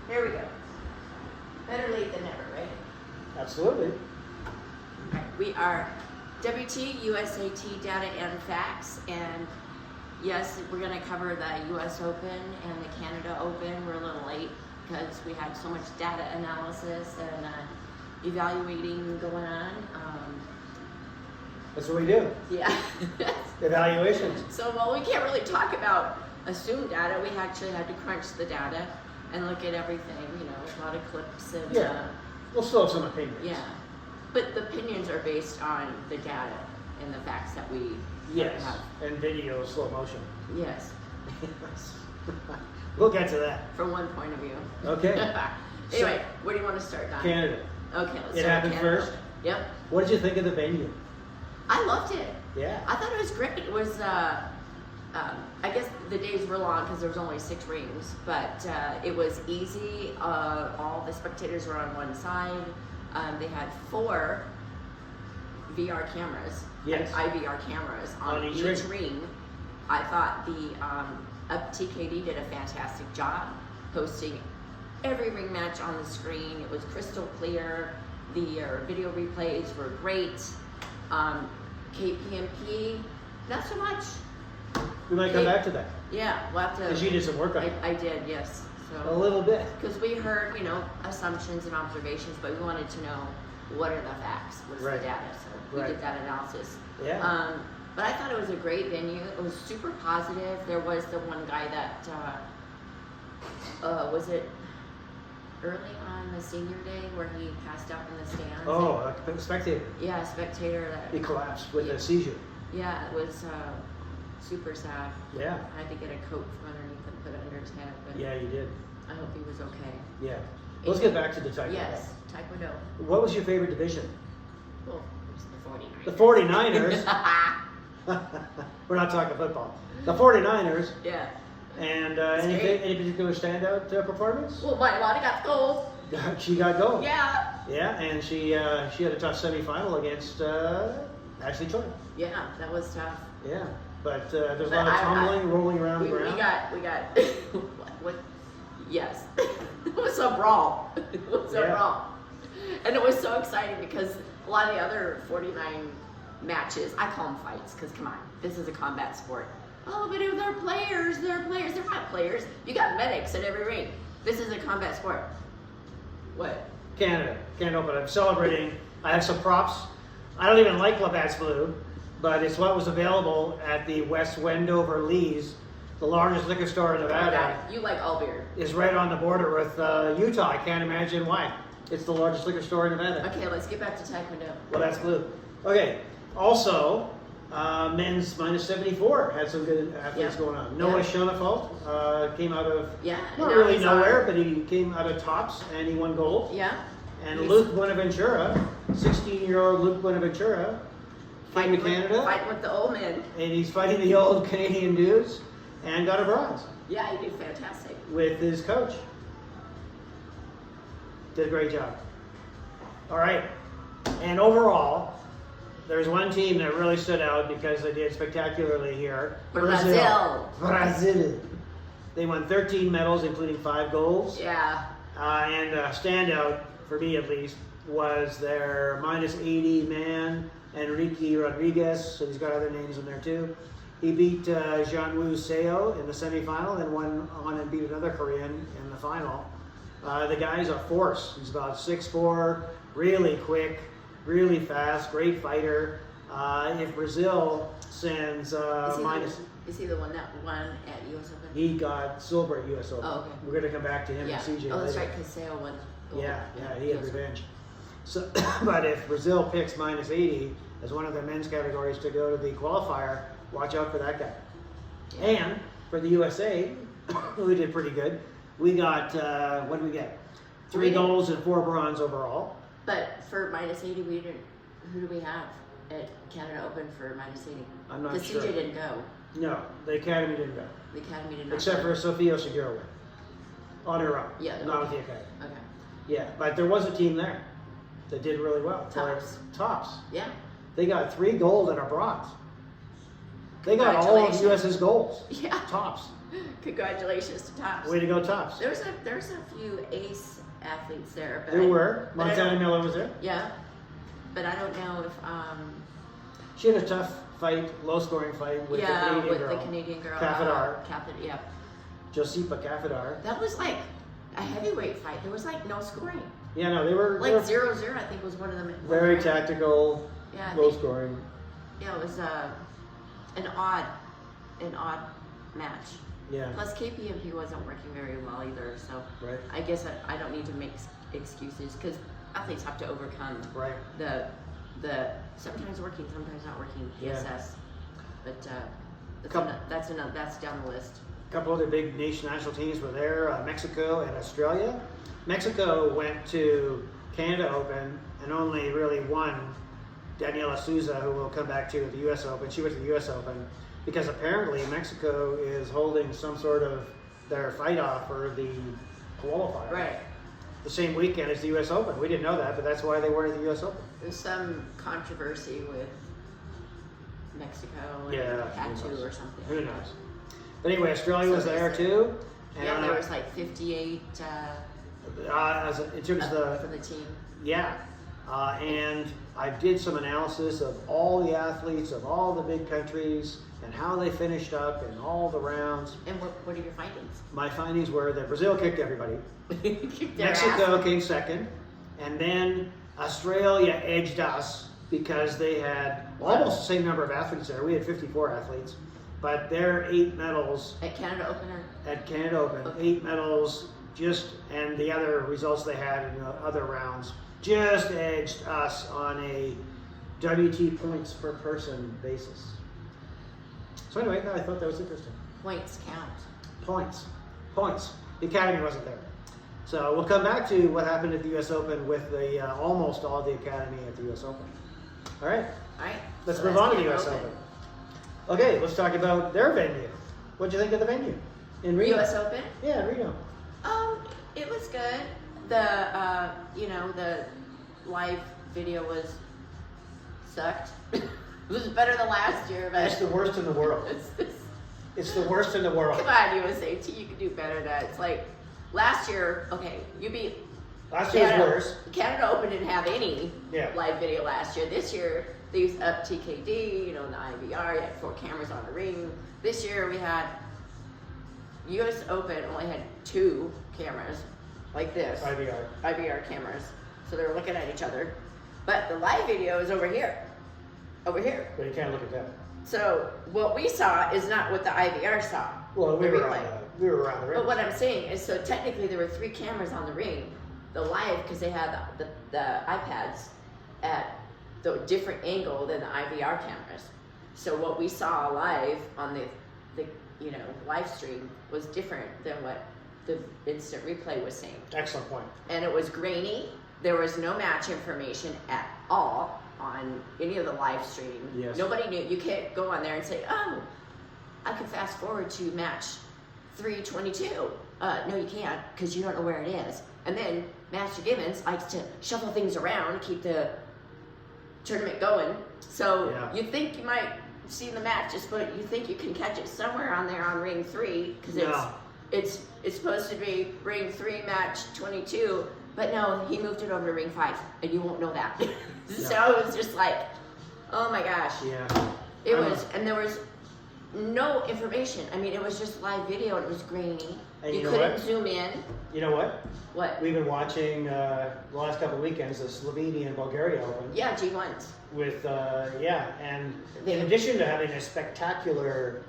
Here we go. Better late than never, right? Absolutely. Right. We are WT, USAT data and facts, and yes, we're going to cover the US Open and the Canada Open. We're a little late because we had so much data analysis and evaluating going on. That's what we do. Yeah. Evaluations. So, well, we can't really talk about assumed data. We actually had to crunch the data and look at everything, you know, a lot of clips and Yeah. We'll still have some opinions. yeah. But the opinions are based on the data and the facts that we Yes. have. And video slow motion. Yes, We'll get to that. from one point of view. Okay. Anyway, where do you want to start, Don? Canada. Okay, let's It start happened Canada. first? Yep. What did you think of the venue? I loved it. Yeah. I thought it was great. It was, I guess the days were long because there was only 6 rings, but it was easy. All the spectators were on one side. They had 4 VR cameras, Yes. IVR cameras on On each ring. I thought the TKD did a fantastic job hosting every ring match on the screen. It was crystal clear. The video replays were great. KPMP, not so much. We might come back to that. Yeah, we'll have to. Because you did some work on it. I did, yes. A So little bit. because we heard, you know, assumptions and observations, but we wanted to know what are the facts, what's Right. the data. So we Right. did that analysis. Yeah. But I thought it was a great venue. It was super positive. There was the one guy that was it early on the senior day where he passed out in the stands. Oh, a spectator. Yeah, a spectator that. He collapsed with Yeah. a seizure. Yeah, it was super sad. Yeah. I had to get a coat from underneath and put it under his head, but Yeah, you did. I hope he was okay. Yeah. Let's get back to the Taekwondo. Yes, Taekwondo. What was your favorite division? Well, it was the 49ers. The 49ers. We're not talking football. The 49ers. Yeah. And That's any great. particular standout performance? Well, my Lottie got gold. She got gold. Yeah. Yeah, and she had a tough semifinal against Ashley Troy. Yeah, that was tough. Yeah, but there's a But lot of I- tumbling, rolling around We the ground. got what? Yes. It was a brawl. It was a Yeah. brawl. And it was so exciting because a lot of the other 49 matches, I call them fights because come on, this is a combat sport. Oh, but they're players, they're not players. You got medics at every ring. This is a combat sport. What? Canada, but I'm celebrating. I have some props. I don't even like Labatt's Blue, but it's what was available at the West Wendover Lee's, the largest liquor store in Nevada. You like all beer. Is right on the border with Utah. I can't imagine why. It's the largest liquor store in Nevada. Okay, let's get back to Taekwondo. Well, that's blue. Okay. Also, men's -74 had some good athletes Yeah. going on. Noah Yeah. Schoenfeld came out of Yeah. not now really he's nowhere, on- but he came out of tops and he won gold. Yeah. And He's- Luke Buenaventura, 16-year-old Luke Buenaventura, came to Canada, Fighting with the old men. and he's fighting the old Canadian dudes, and got a bronze Yeah, he did fantastic. with his coach. Did a great job. All right. And overall, there's one team that really stood out because they did spectacularly here. Brazil. Brazil. They won 13 medals, including 5 golds. Yeah. And standout, for me at least, was their -80 man, Enrique Rodriguez. So he's got other names in there too. He beat Jean-Woo Seo in the semifinal and went on and beat another Korean in the final. The guy's a force. He's about 6'4", really quick, really fast, great fighter. If Brazil sends Is he the one that won at US Open? he got silver at US Open. Oh, okay. We're going to come back to him Yeah. and CJ Oh, that's later. right, because Seo won gold. Yeah, he had US Open. revenge. So, but if Brazil picks -80 as one of their men's categories to go to the qualifier, watch out for that guy. Yeah. And for the USA, we did pretty good. We got, what did we get? 3 golds and 4 bronze overall. But for -80, who do we have at Canada Open for -80? I'm not Because sure. CJ didn't go. No, the Academy didn't go. The Academy did not Except go. for Sophia Segura on her own. Yeah, Not okay. with the Academy. Okay. Yeah, but there was a team there that did really well. Tops. Tops. Yeah. They got 3 gold and a bronze. They got all of Congratulations. US's golds. Yeah. Tops. Congratulations to Tops. Way to go, Tops. There's a few ace athletes there. But There were. but I Montana don't- Miller was there. Yeah, but I don't know if She had a tough fight, low-scoring fight with the Canadian girl. the Canadian girl. Cafadar. Yeah. Josipa Cafadar. That was like a heavyweight fight. There was like no scoring. Yeah, no, they were Like 0-0, I think was one of them. very tactical, Yeah, low-scoring. Yeah, it was an odd match. Yeah. Plus KPMP wasn't working very well either, so Right. I guess I don't need to make excuses because athletes have to overcome Right. the sometimes working, sometimes not working PSS. But that's down the list. A couple other big national teams were there, Mexico and Australia. Mexico went to Canada Open and only really won Daniela Souza, who we'll come back to at the US Open. She went to the US Open because apparently Mexico is holding some sort of their fight off for the qualifier. Right. The same weekend as the US Open. We didn't know that, but that's why they weren't at the US Open. There's some controversy with Mexico and Yeah, tattoo who knows? or something. Who knows? But anyway, Australia was there too. And, Yeah, there was like 58 in terms of the for the team. Yeah, and I did some analysis of all the athletes of all the big countries and how they finished up in all the rounds. And what are your findings? My findings were that Brazil kicked everybody, Kicked their Mexico ass. came second, and then Australia edged us because they had almost the same number of athletes there. We had 54 athletes, but their 8 medals At Canada Opener. at Canada Open, Okay. 8 medals, and the other results they had in the other rounds just edged us on a WT points per person basis. So anyway, I thought that was interesting. Points count. Points. The Academy wasn't there. So we'll come back to what happened at the US Open with the almost all the Academy at the US Open. All right, All right. let's so move that's on to the Canada US Open. Okay, let's talk about their venue. What'd you think of the venue? In Reno? US Open. Yeah, Reno. It was good. The the live video sucked. It was better than last year, but It's the worst in the world. It's the worst in the world. Come on, USAT, you can do better than that. It's like last year. Okay, you beat Last year was Canada. worse. Canada Open didn't have any Yeah. live video last year. This year they used up TKD, the IVR. You had 4 cameras on the ring. This year we had US Open only had 2 cameras like this. IVR cameras. So they were looking at each other. But the live video is over here. Over here. But you can't look at that. So what we saw is not what the IVR saw. Well, we the were replay. around the ring. But what I'm saying is, so technically there were 3 cameras on the ring. The live, because they had the iPads at the different angle than the IVR cameras. So what we saw live on the live stream was different than what the instant replay was saying. Excellent point. And it was grainy. There was no match information at all on any of the live stream. Yes. Nobody knew. You can't go on there and say, oh, I can fast forward to match 322. No, you can't, because you don't know where it is. And then Master Gibbons likes to shuffle things around, keep the tournament going. So Yeah. you think you might see the matches, but you think you can catch it somewhere on there on ring 3, because No. it's supposed to be ring 3 match 22, but no, he moved it over to ring 5, and you won't know that. So it was just like, oh my gosh. Yeah. It I was, and there was no information. I mean, it was just live video, and it was grainy. And you you know couldn't what? zoom in. You know what? What? We've been watching the last couple of weekends the Slovenia and Bulgaria Open. Yeah, G1s. With and in addition to having a spectacular,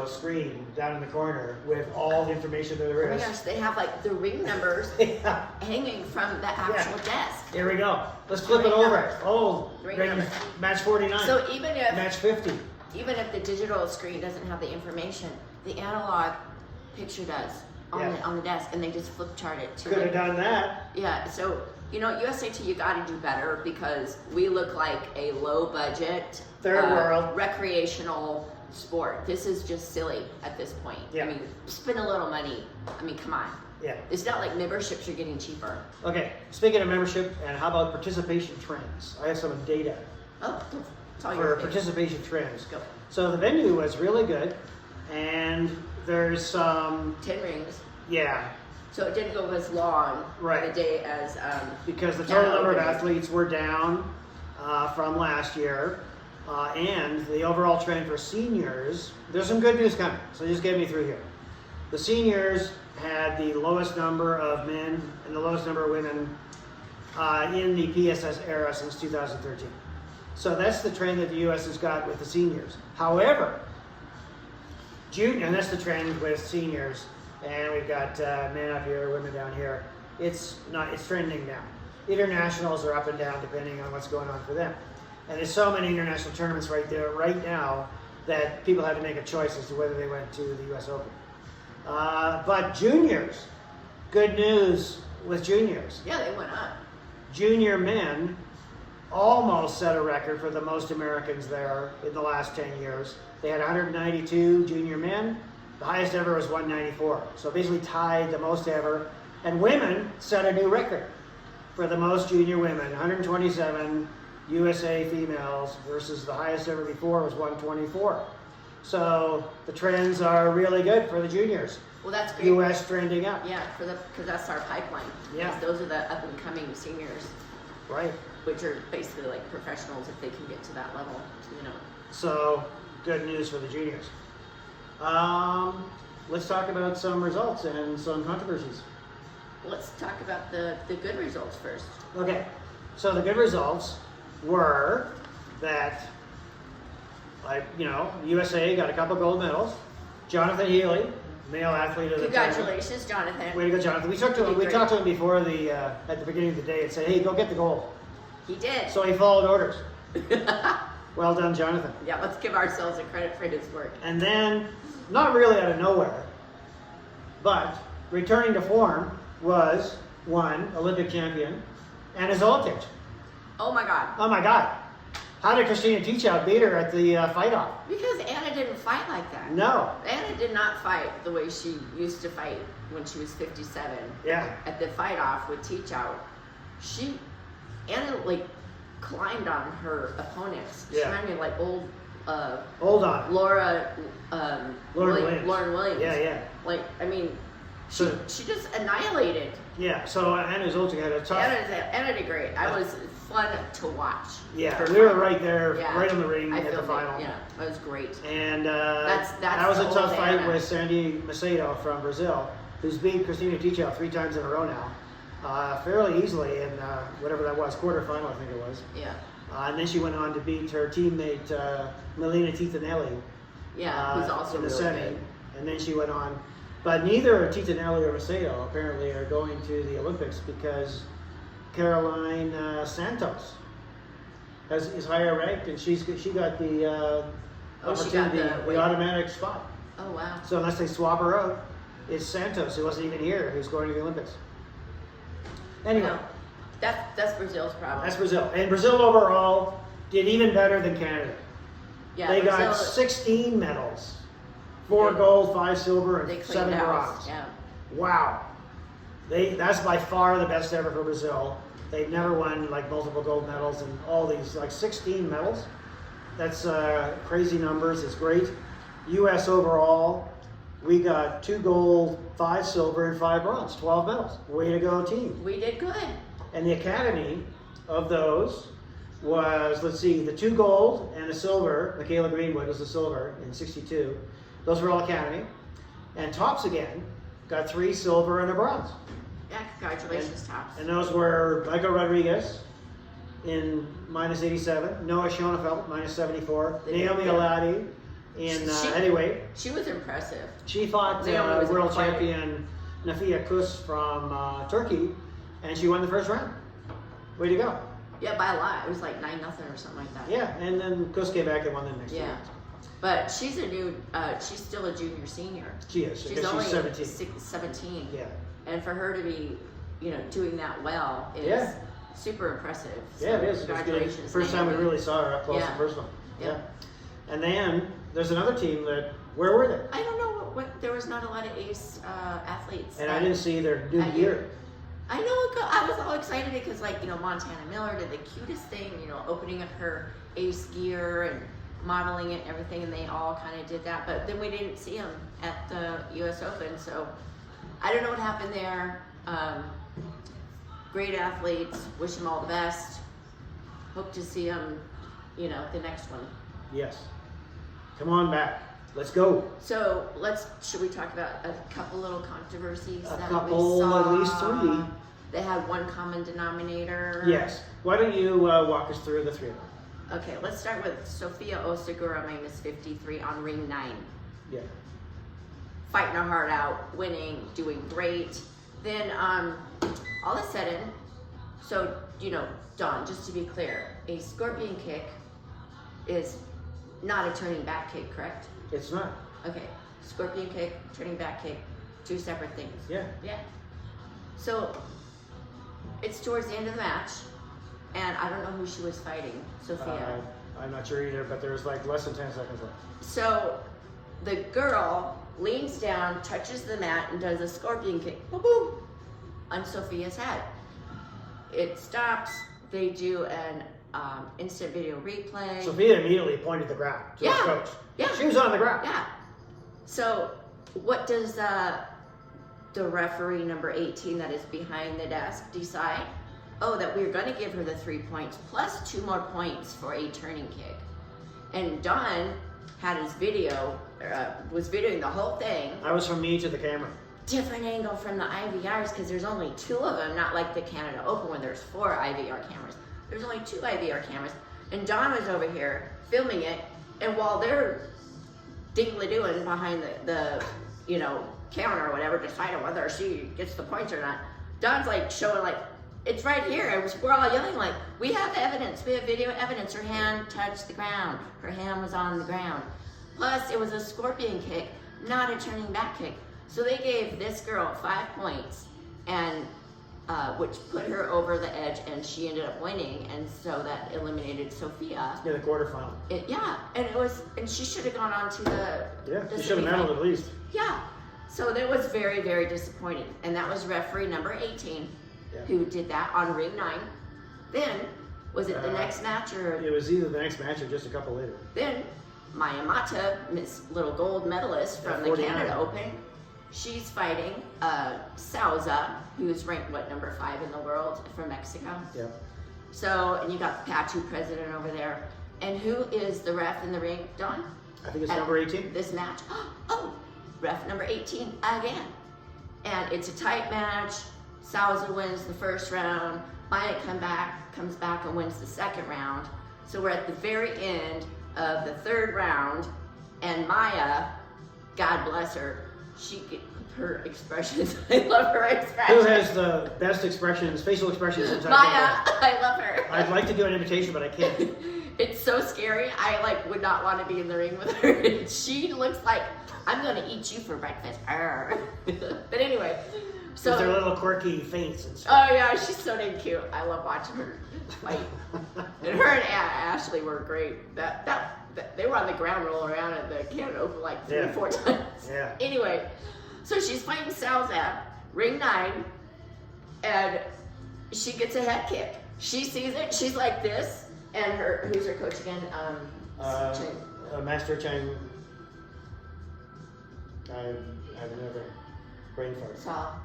screen down in the corner with all the information that Oh there my is. gosh, they have like the ring numbers Yeah. hanging from the actual desk. Here we go. Let's flip it Ring over. numbers. Oh, Ring ring- numbers. match 49. So even if match 50. the digital screen doesn't have the information, the analog picture does on Yeah. the desk, and they just flip chart it to Could have it. done that. Yeah, so USAT, you got to do better because we look like a low budget Third world. recreational sport. This is just silly at this point. Yeah. I mean, spend a little money. I mean, come on. Yeah. It's not like memberships are getting cheaper. Okay. Speaking of membership, and how about participation trends? I have some data Oh, it's all for your thing. participation trends. Go. So the venue was really good, and there's 10 rings. yeah, So it didn't go as long Right. the day as because the total number of opening. athletes were down from last year, and the overall trend for seniors. There's some good news coming, so just get me through here. The seniors had the lowest number of men and the lowest number of women in the PSS era since 2013. So that's the trend that the U.S. has got with the seniors. However, and that's the trend with seniors, and we've got men up here, women down here. It's trending down. Internationals are up and down depending on what's going on for them. And there's so many international tournaments right now that people have to make a choice as to whether they went to the U.S. Open. But juniors, good news with juniors. Yeah, they went up. Junior men almost set a record for the most Americans there in the last 10 years. They had 192 junior men. The highest ever was 194. So basically tied the most ever. And women set a new record for the most junior women, 127 USA females versus the highest ever before was 124. So the trends are really good for the juniors. Well, that's great. U.S. trending up. Yeah, because that's our pipeline. Yeah. Because those are the up and coming seniors, Right. which are basically like professionals if they can get to that level. You know. So good news for the juniors. Let's talk about some results and some controversies. Let's talk about the good results first. Okay, so the good results were that, USA got a couple gold medals. Jonathan Healy, male athlete of the tournament. Congratulations, Jonathan. Way to go, Jonathan. We talked to him before at the beginning of the day and said, hey, go get the gold. He did. So he followed orders. Well done, Jonathan. Yeah, let's give ourselves a credit for his work. And then, not really out of nowhere, but returning to form was one Olympic champion, Anna Zolotich. Oh my God. Oh my God. How did Christina Teachout beat her at the fight-off? Because Anna didn't fight like that. No. Anna did not fight the way she used to fight when she was 57. Yeah. At the fight-off with Teachout, Anna climbed on her opponents. She Yeah. reminded me like old Hold on. Lauren Williams. Lauren Williams. Yeah. She So, just annihilated. yeah, so Anna Zolotich had a tough... Anna did great. It was fun to watch. Yeah, Her we were fight. right there, Yeah. right on the ring I at the filmed it. final. Yeah, it was great. And That's that was a the tough old fight Anna. with Sandy Macedo from Brazil, who's beat Christina Teachout 3 times in a row now, fairly easily in whatever that was, quarterfinal I think it was. Yeah. And then she went on to beat her teammate Melina Titanelli Who's also in the really semi. good. And then she went on. But neither Titanelli or Macedo apparently are going to the Olympics because Caroline Santos is higher ranked, and she got the opportunity, the automatic spot. Oh wow. So unless they swap her out, it's Santos, who wasn't even here, who's going to the Olympics. Anyway, No, that's Brazil's problem. that's Brazil. And Brazil overall did even better than Canada. Yeah, They got Brazil, 16 medals. 4 They- gold, 5 silver, they and cleaned 7 house. bronze. Yeah. Wow. That's by far the best ever for Brazil. They've never won multiple gold medals and all these, 16 medals. That's crazy numbers. It's great. U.S. overall, we got 2 gold, 5 silver, and 5 bronze. 12 medals. Way to go, team. We did good. And the academy of those was, the 2 gold and a silver. Michaela Greenwood was the silver in 62. Those were all academy. And tops again got 3 silver and a bronze. Yeah, congratulations, Tops. And those were Michael Rodriguez in -87, Noah Schoenfeld -74, They did Naomi good. Aladi in heavyweight. She was impressive. She fought Naomi was world quite- champion Nafia Kus from Turkey, and she won the first round. Way to go. Yeah, by a lot. It was like 9-0 or something like that. Yeah, and then Kus came back and won the next Yeah. round. But she's she's still a junior senior. She is. She's only 17. 17. Yeah. And for her to be, doing that well is Yeah. super impressive. So Yeah, it is. It's good. Congratulations. First time we Naomi. really saw her up close Yeah. and personal. Yeah. And then there's another team where were they? I don't know what there was not a lot of ace athletes. And I didn't see their new at gear. I know. I was all excited because, Montana Miller did the cutest thing, opening up her ace gear, and modeling it and everything, and they all kind of did that. But then we didn't see him at the U.S. Open, so I don't know what happened there. Great athletes, wish them all the best. Hope to see them, you know, the next one. Yes. Come on back. Let's go. So should we talk about a couple little controversies A that couple, we saw? at least 3. They had one common denominator. Yes. Why don't you walk us through the 3 of them? Okay, let's start with Sophia Osagura, -53 on ring 9. Yeah. Fighting her heart out, winning, doing great. Then all of a sudden, so, you know, Dawn, just to be clear, a scorpion kick is not a turning back kick, correct? It's not. Okay, scorpion kick, turning back kick, 2 separate things. Yeah. Yeah. So it's towards the end of the match, and I don't know who she was fighting, Sophia. I'm not sure either, but there's like less than 10 seconds left. So the girl leans down, touches the mat, and does a scorpion kick, boom, boom, on Sophia's head. It stops. They do an instant video replay. Sophia immediately pointed the ground to her coach. Yeah. She was on the ground. Yeah. So what does the referee number 18 that is behind the desk decide? Oh, that we're going to give her the 3 points plus 2 more points for a turning kick. And Don had his video, was videoing the whole thing. That was from me to the camera. Different angle from the IVRs because there's only 2 of them, not like the Canada Open where there's 4 IVR cameras. There's only 2 IVR cameras. And Don was over here filming it, and while they're diggly-doing behind the you know, counter or whatever, deciding whether she gets the points or not, Don's like showing like, it's right here. We're all yelling like, we have evidence. We have video evidence. Her hand touched the ground. Her hand was on the ground. Plus, it was a scorpion kick, not a turning back kick. So they gave this girl 5 points, and which put her over the edge, and she ended up winning, and so that eliminated Sophia. Yeah, the quarterfinal. And she should have gone on to the. Yeah, the she should have medaled at least. Yeah, so that was very, very disappointing, and that was referee number 18, who did that on ring 9. Then, was it the next match or? It was either the next match or just a couple later. Then, Maya Mata, Miss Little Gold medalist from the Canada Open. She's fighting Souza, who's ranked, number 5 in the world from Mexico. Yeah. So, and you got the Pachu president over there. And who is the ref in the ring, Don? I think it's number 18. This match. Oh, ref number 18 again. And it's a tight match. Souza wins the first round. Maya comes back and wins the second round. So we're at the very end of the 3rd round. And Maya, God bless her, her expressions. I love her expressions. Who has the best expressions, facial expressions in Taekwondo? Maya, I love her. I'd like to do an invitation, but I can't. It's so scary. I would not want to be in the ring with her. She looks like I'm gonna eat you for breakfast. But anyway, so with their little quirky feints and stuff. Oh yeah, she's so damn cute. I love watching her fight. And her and Ashley were great. They were on the ground rolling around at the Canada Open like 3 or 4 times. Yeah. Anyway, so she's fighting Souza, ring 9, and she gets a head kick. She sees it. She's like this, and who's her coach again? Master Chang. I have another brain fart. Saw.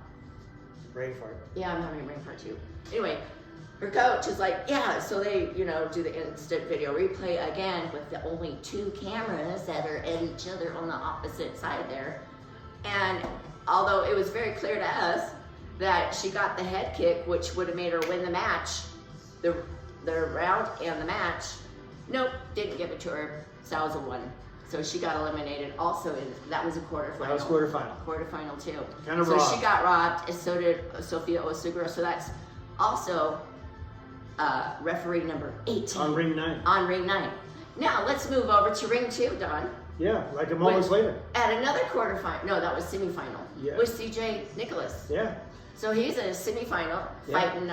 Brain fart. Yeah, I'm having a brain fart too. Anyway, her coach is like, yeah, so they, do the instant video replay again with the only 2 cameras that are at each other on the opposite side there. And although it was very clear to us that she got the head kick, which would have made her win the match, the round and the match, nope, didn't give it to her. Souza won. So she got eliminated also, that was a quarterfinal. That was quarterfinal. Quarterfinal too. Kind of so robbed. she got robbed, and so did Sophia Osagura. So that's also referee number 18. On ring 9. On ring 9. Now let's move over to ring 2, Don. Yeah, like a moments later. At another quarterfinal, no, that was semifinal. Yeah. With CJ Nicholas. Yeah. So he's in a semifinal fighting,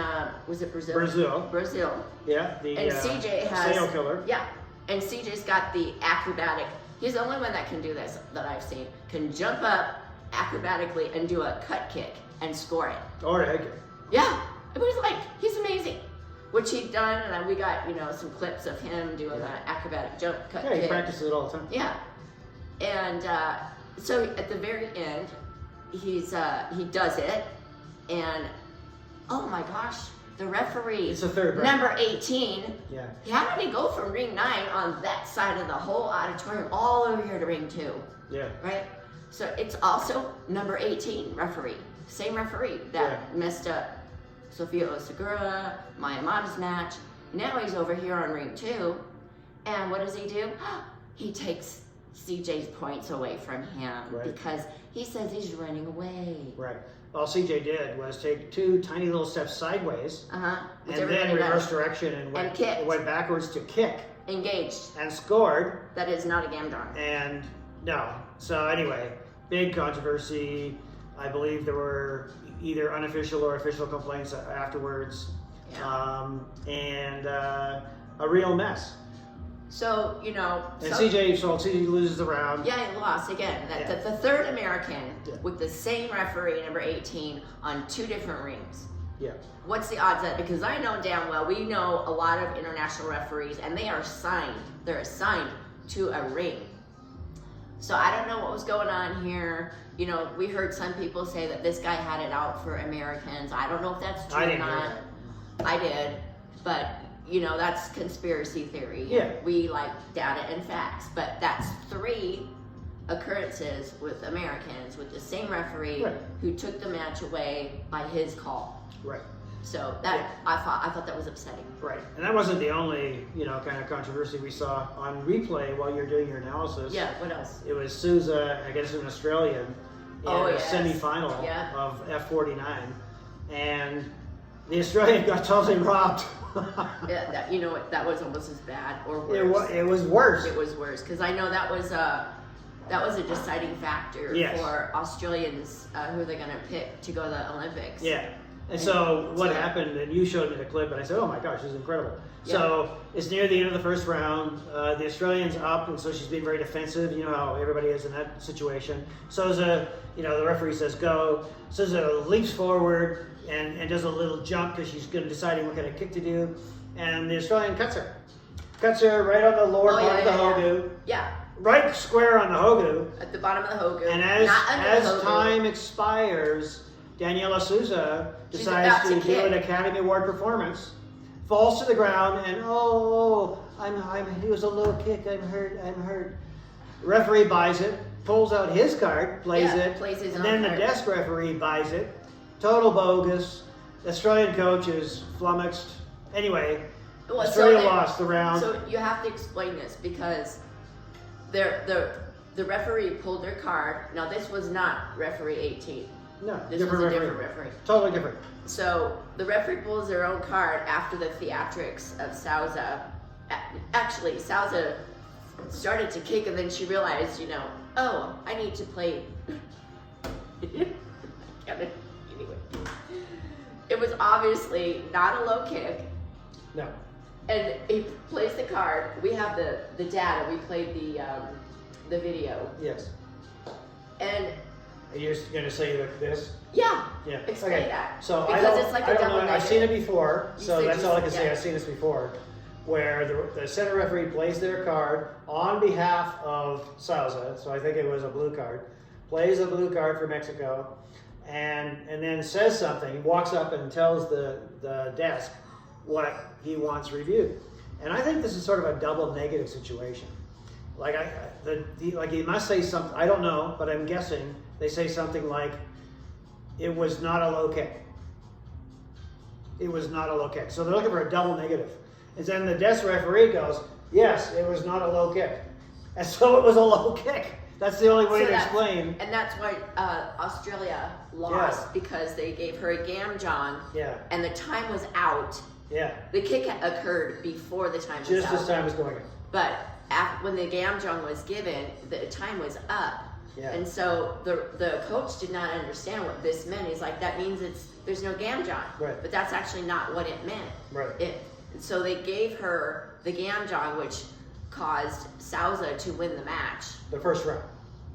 was it Brazil? Brazil. Yeah, and CJ has Sail killer. Yeah, and CJ's got the acrobatic. He's the only one that can do this that I've seen. Can jump up acrobatically and do a cut kick and score it. Or a head kick. Yeah, it was like, he's amazing. which he'd done, and we got some clips of him doing an acrobatic jump cut. Yeah, he practices it all the time. Yeah, and so at the very end, he does it, and oh my gosh, the referee, it's the third round. Number 18. Yeah. How did he go from ring 9 on that side of the whole auditorium all over here to ring 2? Yeah. Right? So it's also number 18 referee. Same referee that messed up Sofia Osagura, Maya Mata's match. Now he's over here on ring 2. And what does he do? He takes CJ's points away from him because he says he's running away. Right. All CJ did was take 2 tiny little steps sideways and then reverse direction and went backwards to kick. Engaged. And scored. That is not a gamdon. And no. So anyway, big controversy. I believe there were either unofficial or official complaints afterwards. Yeah. And a real mess. So, And CJ loses the round. Yeah, he lost again. The third American with the same referee, number 18, on 2 different rings. Yeah. What's the odds of that? Because I know damn well, we know a lot of international referees, and they are signed. They're assigned to a ring. So I don't know what was going on here. We heard some people say that this guy had it out for Americans. I don't know if that's true or not. I did, but that's conspiracy theory. Yeah. We like data and facts, but that's 3 occurrences with Americans with the same referee who took the match away by his call. Right. So that I thought that was upsetting. Right. And that wasn't the only, kind of controversy we saw on replay while you're doing your analysis. Yeah, what else? It was Souza, I guess an Australian, in a semi-final of F49. And the Australian got totally robbed. Yeah, that was almost as bad or worse. It was worse. It was worse because I know that was a deciding factor for Australians who they're going to pick to go to the Olympics. Yeah. And so what happened, and you showed me the clip, and I said, oh my gosh, this is incredible. Yeah. So it's near the end of the first round. The Australian's up, and so she's being very defensive. You know how everybody is in that situation. Souza, the referee says go. Souza leaps forward and does a little jump because she's going to deciding what kind of kick to do. And the Australian cuts her. Cuts her right on the lower part of the Hogu. Yeah. Right square on the Hogu. At the bottom of the Hogu. And as time expires, Daniela Souza decides to do an Academy Award performance, falls to the ground, and it was a low kick. I'm hurt. Referee buys it, pulls out his card, plays it, and then the desk referee buys it. Total bogus. The Australian coach is flummoxed. Anyway, Australia lost the round. So you have to explain this because the referee pulled their card. Now this was not referee 18. No, this was a different referee. Totally different. So the referee pulls their own card after the theatrics of Souza. Actually, Souza started to kick, and then she realized, I need to play. Anyway, it was obviously not a low kick. No. And he plays the card. We have the data. We played the video. Yes. And you're going to say like this? Yeah. Yeah. Explain that. So because it's like I don't know. I've seen it before, so that's all I can say. Yeah. I've seen this before, where the center referee plays their card on behalf of Souza. So I think it was a blue card. Plays a blue card for Mexico, and then says something. Walks up and tells the desk what he wants reviewed. And I think this is sort of a double negative situation. Like he must say something. I don't know, but I'm guessing they say something like, "It was not a low kick." It was not a low kick. So they're looking for a double negative. And then the desk referee goes, "Yes, it was not a low kick," and so it was a low kick. That's the only way to explain. And that's why Australia lost because they gave her a gamjong. Yeah. And the time was out. Yeah. The kick occurred before the time was out. Just as time was going in. But when the gamjong was given, the time was up. Yeah. And so the coach did not understand what this meant. He's like, that means there's no gamjong. Right. But that's actually not what it meant. Right. So they gave her the gamjong, which caused Souza to win the match. The first round.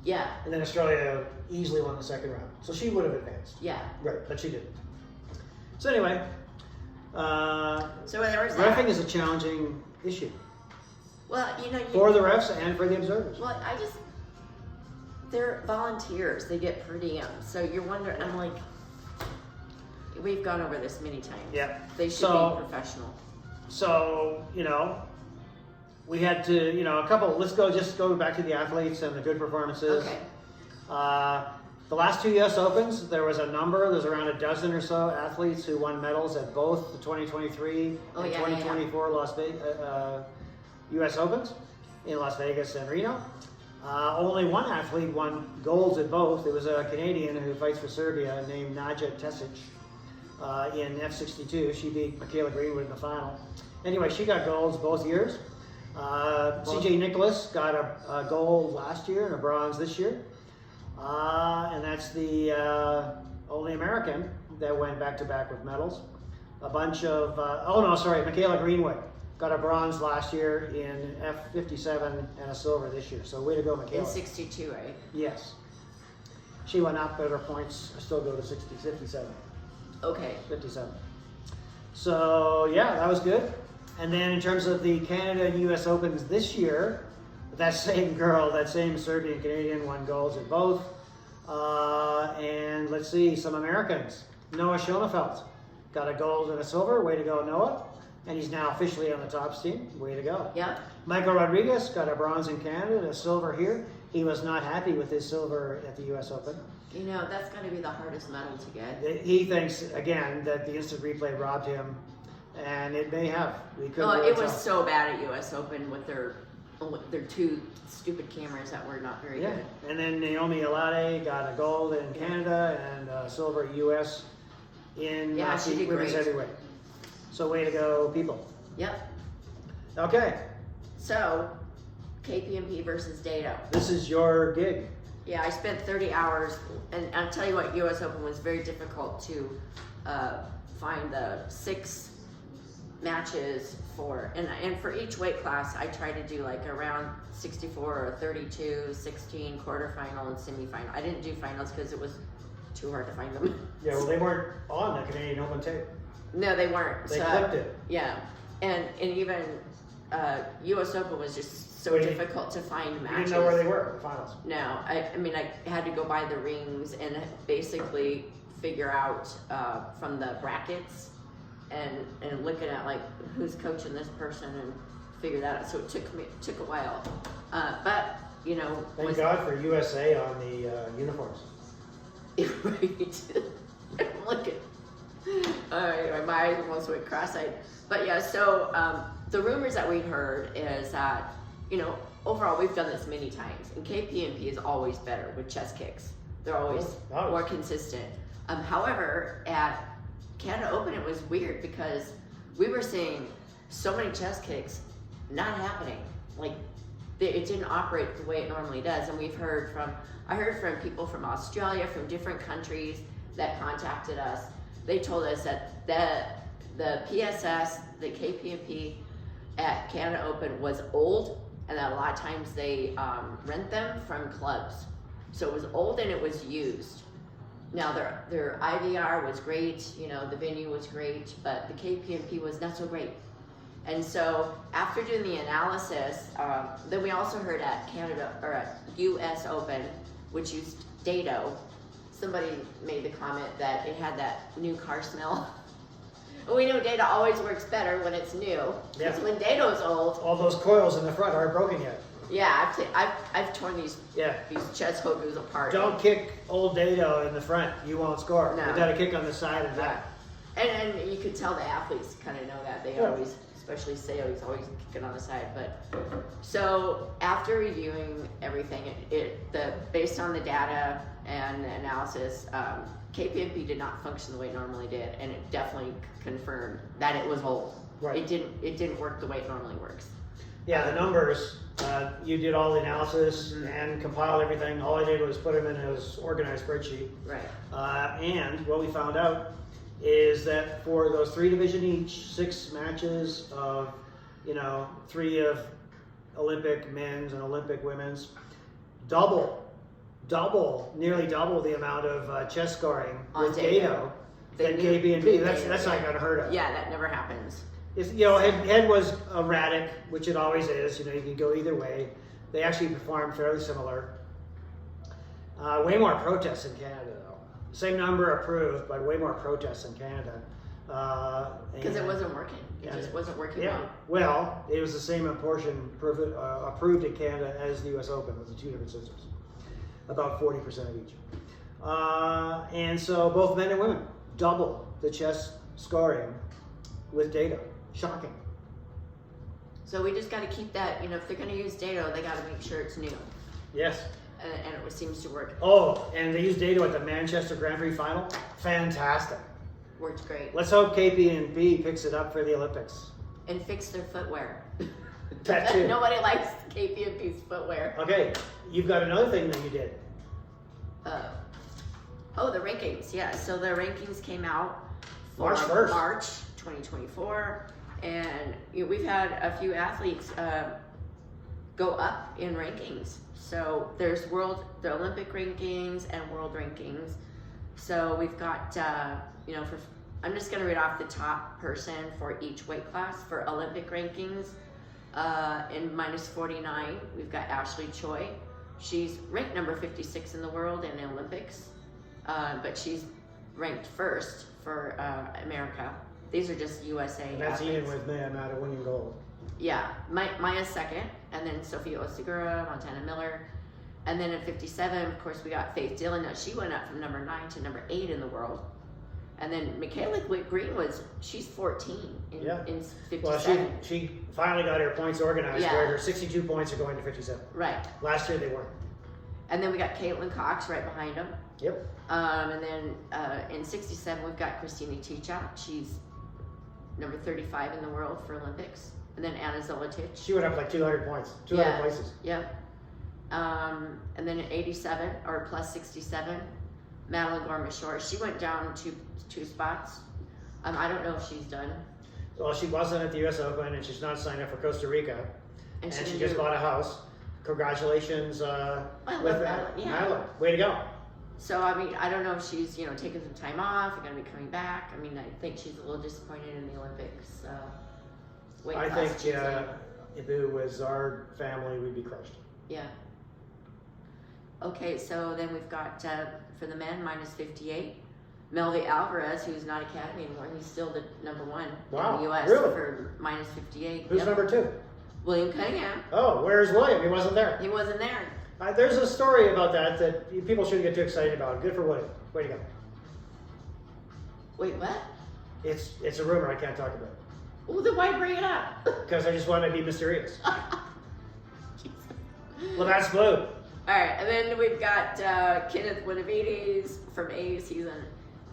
Yeah. And then Australia easily won the second round. So she would have advanced. Yeah. Right, but she didn't. So anyway, So there was that. Reffing is a challenging issue Well, for the refs and for the observers. Well, they're volunteers. They get per diem. So you're wondering, I'm like, we've gone over this many times. Yeah. They should be professional. So, we had to, let's just go back to the athletes and the good performances. Okay. The last 2 US Opens, there's around a dozen or so athletes who won medals at both the 2023 and 2024 Las Vegas US Opens in Las Vegas and Reno. Only one athlete won golds at both. It was a Canadian who fights for Serbia named Naja Tesic in F62. She beat Michaela Greenwood in the final. Anyway, she got golds both years. CJ Nicholas got a gold last year and a bronze this year. And that's the only American that went back-to-back with medals. A bunch of, Michaela Greenwood got a bronze last year in F57 and a silver this year. So way to go, Michaela. In 62, right? Yes. She went up, but her points still go to 57. Okay. 57. So yeah, that was good. And then in terms of the Canada US Opens this year, that same Serbian Canadian won golds at both. And let's see, some Americans. Noah Schoenfeld got a gold and a silver. Way to go, Noah. And he's now officially on the tops team. Way to go. Yeah. Michael Rodriguez got a bronze in Canada and a silver here. He was not happy with his silver at the US Open. That's going to be the hardest medal to get. He thinks, again, that the instant replay robbed him. And it may have. We couldn't Oh, really it was tell. so bad at US Open with their two stupid cameras that were not very good. And then Naomi Alade got a gold in Canada and a silver US in she did women's great. heavyweight. So way to go, people. Yep. Okay, So, KPMP versus Dado. this is your gig. Yeah, I spent 30 hours, and I'll tell you what, US Open was very difficult to find the 6 matches for, and for each weight class, I tried to do like around 64 or 32, 16, quarterfinal, and semifinal. I didn't do finals because it was too hard to find them. Yeah, well, they weren't on the Canadian Open tape. No, they weren't. They clipped it. Yeah, and even US Open was just so difficult to find matches. You didn't know where they were in the finals. No, I had to go by the rings and basically figure out from the brackets and looking at like who's coaching this person and figure that out. So it took a while, but Thank God for USA on the uniforms. Right. Look at. Anyway, my eyes almost went cross-eyed. But yeah, so the rumors that we heard is that, overall we've done this many times, and KPMP is always better with chest kicks. They're always more consistent. However, at Canada Open, it was weird because we were seeing so many chest kicks not happening. Like, it didn't operate the way it normally does. And I heard from people from Australia, from different countries that contacted us. They told us that the PSS, the KPMP at Canada Open was old, and that a lot of times they rent them from clubs. So it was old and it was used. Now their IVR was great, the venue was great, but the KPMP was not so great. And so after doing the analysis, then we also heard at US Open, which used Dado, somebody made the comment that it had that new car smell. And we know Dado always works better when it's new. Because when Dado's old, all those coils in the front aren't broken yet. Yeah, I've torn these chest hogus apart. Don't kick old Dado in the front. You won't score. No. You got to kick on the side and back. And you could tell the athletes kind of know that. They always, especially Seo, he's always kicking on the side. But so after reviewing everything, based on the data and the analysis, KPMP did not function the way it normally did, and it definitely confirmed that it was old. Right. It didn't work the way it normally works. Yeah, the numbers. You did all the analysis and compiled everything. All I did was put them in his organized spreadsheet. Right. And what we found out is that for those 3 division each, 6 matches of, 3 of Olympic men's and Olympic women's, nearly double the amount of chest scoring with Dado than KB and B. That's not unheard of. Yeah, that never happens. It's, you know, head was erratic, which it always is. You know, you can go either way. They actually performed fairly similar. Way more protests in Canada, though. Same number approved, but way more protests in Canada. Because it wasn't working. It just wasn't working well. Well, it was the same portion approved in Canada as the U.S. Open with the two different systems. About 40% of each. And so both men and women double the chess scoring with data. Shocking. So we just got to keep that, you know, if they're going to use data, they got to make sure it's new. Yes. And it seems to work. Oh, and they used data at the Manchester Grand Prix final. Fantastic. Worked great. Let's hope KP&B picks it up for the Olympics. And fix their footwear. That too. Nobody likes KP&B's footwear. Okay, you've got another thing that you did. The rankings. Yeah, so the rankings came out for March 1st. March 2024. And you know, we've had a few athletes go up in rankings. So there's the Olympic rankings and world rankings. So we've got, you know, I'm just going to read off the top person for each weight class for Olympic rankings. In -49, we've got Ashley Choi. She's ranked number 56 in the world in the Olympics, but she's ranked first for America. These are just USA And that's athletes. even with me, I'm out of winning gold. Yeah, Maya's second, and then Sophia Osagura, Montana Miller. And then at 57, of course, we got Faith Dillon. Now, she went up from number 9 to number 8 in the world. And then Michaela Green she's 14 in 57. Well, she finally got her points organized where her 62 points are going to 57. Right. Last year they weren't. And then we got Caitlin Cox right behind them. Yep. And then in 67, we've got Christina Ticcia. She's number 35 in the world for Olympics. And then Anna Zolotic. She went up like 200 points, 200 places. Yep. And then at 87, or plus 67, Madeline Gormashore. She went down two spots. I don't know if she's done. Well, she wasn't at the U.S. Open, and she's not signed up for Costa Rica. And she just bought a house. Congratulations with that. Yeah. Madeline. Way to go. So, I mean, I don't know if she's, you know, taking some time off, or going to be coming back. I mean, I think she's a little disappointed in the Olympics. I think if it was our family, we'd be crushed. Yeah. Okay, so then we've got, for the men, -58. Melvin Alvarez, who's not Academy anymore, he's still the number 1 in the U.S. Really? for -58. Who's number 2? William Cunningham. Oh, where's William? He wasn't there. He wasn't there. There's a story about that people shouldn't get too excited about. Good for William. Way to go. Wait, what? It's a rumor I can't talk about. Well, then why bring it up? Because I just want to be mysterious. Well, that's blue. All right, and then we've got Kenneth Benavides from Ace.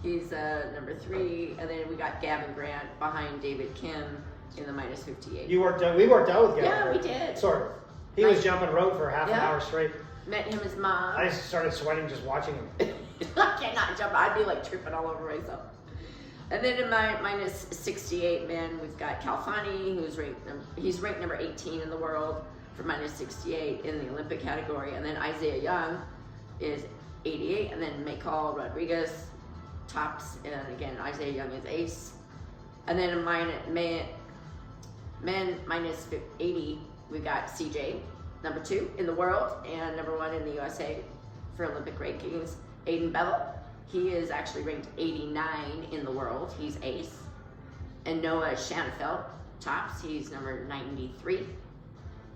He's number 3, and then we got Gavin Grant behind David Kim in the -58. We worked out with Gavin. Yeah, we did. Sort of. He was jumping rope for half an hour straight. Met him, his mom. I started sweating just watching him. I cannot jump. I'd be like tripping all over myself. And then in my -68 men, we've got Calfani, he's ranked number 18 in the world for -68 in the Olympic category. And then Isaiah Young is 88. And then Michael Rodriguez tops. And again, Isaiah Young is ace. And then in men -80, we've got CJ, number 2 in the world and number 1 in the USA for Olympic rankings. Aiden Bevel, he is actually ranked 89 in the world. He's ace. And Noah Shanafelt tops. He's number 93.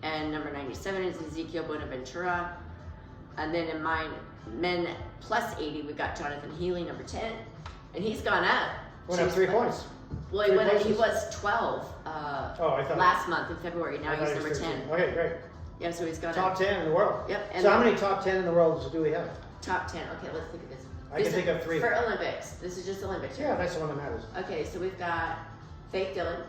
And number 97 is Ezekiel Bonaventura. And then in men +80, we've got Jonathan Healy, number 10. And he's gone up. Went up 3 points. Well, he was 12 last month in February. Now he's number 10. Okay, great. Yeah, so he's got top 10 in the world. Yep. So how many top 10 in the world do we have? Top 10. Okay, let's look at this. I can think of 3. For Olympics. This is just Olympics. Yeah, that's the one that matters. Okay, so we've got Faith Dillon,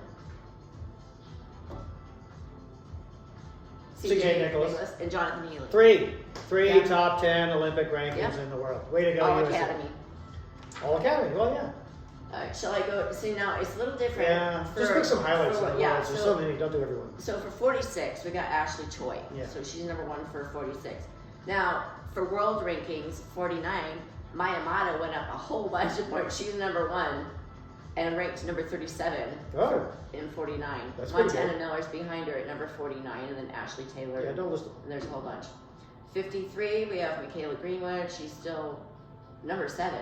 CJ Nicholas, and Jonathan Healy. 3 top 10 Olympic rankings in the world. Way to go, All USA. Academy. All Academy, well, yeah. Shall I go? See, now it's a little different. Yeah, just pick some highlights. There's so many, don't do everyone. So for 46, we got Ashley Choi. Yeah. So she's number 1 for 46. Now, for world rankings, 49, Maya Mata went up a whole bunch of points. She's number 1 and ranked number 37 in 49. That's pretty Montana good. Miller's behind her at number 49, and then Ashley Taylor. Yeah, don't listen. And there's a whole bunch. 53, we have Michaela Greenwood. She's still number 7.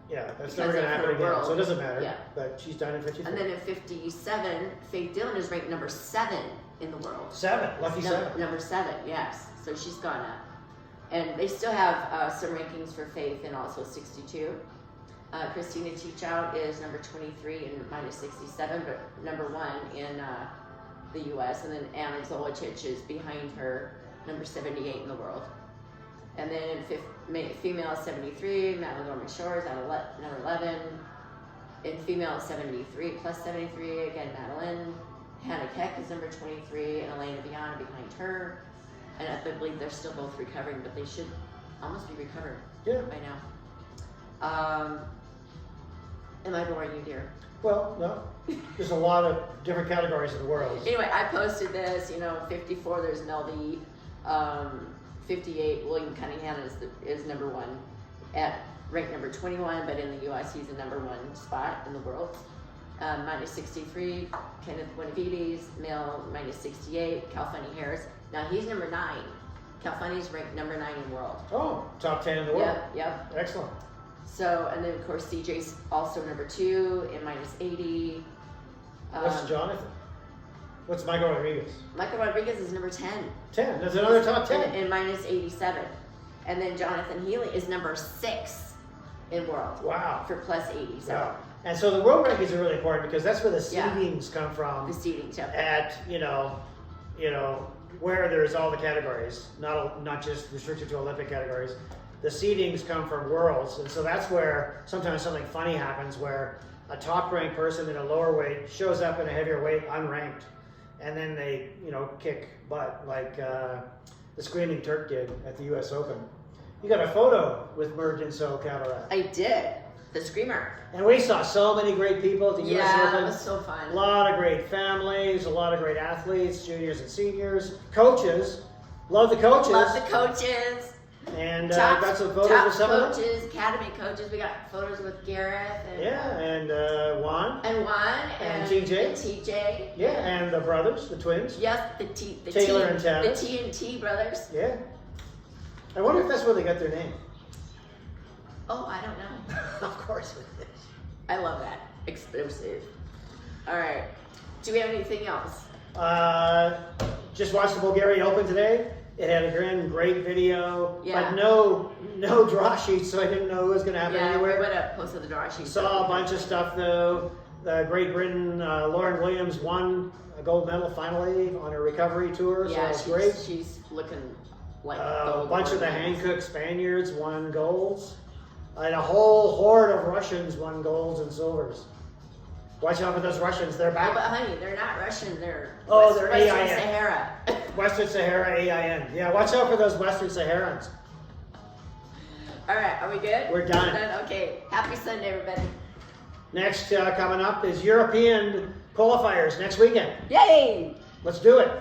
Yeah, that's Because never going to of happen her again, world. so it doesn't matter. Yeah. But she's done in 53. And then in 57, Faith Dillon is ranked number 7 in the world. 7, lucky 7. Number 7, yes. So she's gone up. And they still have some rankings for Faith in also 62. Christina Teachout is number 23 in minus 67, but number 1 in the U.S. And then Anna Zolicic is behind her, number 78 in the world. And then female 73, Madeline Norman Shores at number 11. In female 73 plus 73, again Madeline. Hannah Keck is number 23, and Elena Viana behind her. And I believe they're still both recovering, but they should almost be recovered by now. Am I boring you, dear? Well, no. There's a lot of different categories in the world. Anyway, I posted this, 54, there's Melody. 58, William Cunningham is number 1 at rank number 21, but in the U.S. he's the number 1 spot in the world. Minus 63, Kenneth Benavides, male minus 68, Calfunny Harris. Now he's number 9. Calfunny's ranked number 9 in the world. Oh, top 10 in the world. Yep. Excellent. So, and then of course CJ's also number 2 in minus 80. What's Jonathan? What's Michael Rodriguez? Michael Rodriguez is number 10. 10. That's another top 10. In minus 87. And then Jonathan Healy is number 6 in world. Wow. For plus 80. So Wow. And so the world rankings are really important because that's where the Yeah. seedings come from. the seating tip. At where there's all the categories, not just restricted to Olympic categories. The seedings come from worlds, and so that's where sometimes something funny happens, where a top-ranked person in a lower weight shows up in a heavier weight unranked, and then they kick butt like the Screaming Turk did at the U.S. Open. You got a photo with Murdinso Cavarat. I did. The Screamer. And we saw so many great people at the U.S. Yeah, Open. it was so fun. A lot of great families, a lot of great athletes, juniors and seniors, coaches. Love the coaches. Love the coaches. And got some photos top with some of them. coaches, academy coaches. We got photos with Gareth and Yeah, and Juan. and Juan And TJ. And TJ. Yeah, and the brothers, the twins. Yes, the Taylor and the Tavis. TNT brothers. Yeah. I wonder if that's where they got their name. Oh, I don't know. Of course it is. I love that. Explosive. All right. Do we have anything else? Just watched the Bulgarian Open today. It had a great video, Yeah. but no draw sheets, so I didn't know what was going to happen Yeah, anywhere. we're gonna post the draw sheet. Saw a bunch of stuff though. Great Britain, Lauren Williams won a gold medal finally on her recovery tour, Yeah, so it's great. she's looking like A bunch of the Hankook Spaniards won golds, and a whole horde of Russians won golds and silvers. Watch out for those Russians, they're Oh, back. but honey, they're not Russian. They're They're Western AIN. Sahara. Western Sahara AIN. Yeah, watch out for those Western Saharans. All right, are we good? We're done. Okay. Happy Sunday, everybody. Next coming up is European qualifiers next weekend. Yay! Let's do it.